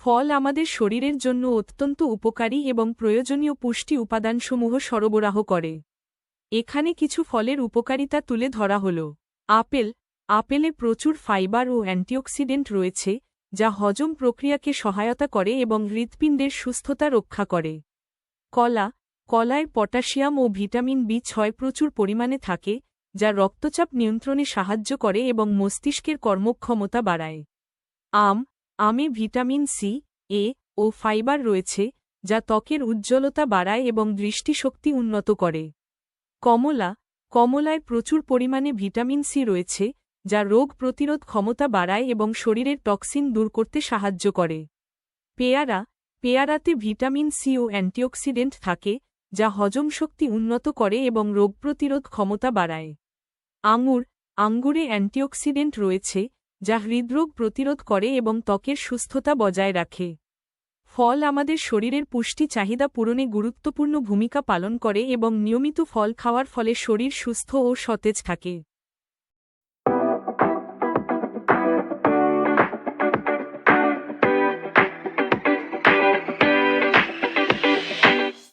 ফল আমাদের শরীরের জন্য অত্যন্ত উপকারী এবং প্রয়োজনীয় পুষ্টি উপাদানসমূহ সরবরাহ করে। এখানে কিছু ফলের উপকারিতা তুলে ধরা হল। আপেলে প্রচুর ফাইবার ও অ্যান্টিঅক্সিডেন্ট রয়েছে, যা হজম প্রক্রিয়াকে সহায়তা করে এবং হৃৎপিণ্ডের সুস্থতা রক্ষা করে। কলায় পটাশিয়াম ও ভিটামিন বি6 প্রচুর পরিমাণে থাকে, যা রক্তচাপ নিয়ন্ত্রণে সাহায্য করে এবং মস্তিষ্কের কর্মক্ষমতা বাড়ায়। আমে ভিটামিন সি, এ ও ফাইবার রয়েছে, যা ত্বকের উজ্জ্বলতা বাড়ায় এবং দৃষ্টিশক্তি উন্নত করে। কমলায় প্রচুর পরিমাণে ভিটামিন সি রয়েছে, যা রোগ প্রতিরোধ ক্ষমতা বাড়ায় এবং শরীরের টক্সিন দূর করতে সাহায্য করে। পেয়ারাতে ভিটামিন সি ও অ্যান্টিঅক্সিডেন্ট থাকে, যা হজম শক্তি উন্নত করে এবং রোগ প্রতিরোধ ক্ষমতা বাড়ায়। আঙ্গুরে অ্যান্টিঅক্সিডেন্ট রয়েছে, যা হৃদরোগ প্রতিরোধ করে এবং ত্বকের সুস্থতা বজায় রাখে। ফল আমাদের শরীরের পুষ্টি চাহিদা পূরণে গুরুত্বপূর্ণ ভূমিকা পালন করে এবং নিয়মিত ফল খাওয়ার ফলে শরীর সুস্থ ও সতেজ থাকে।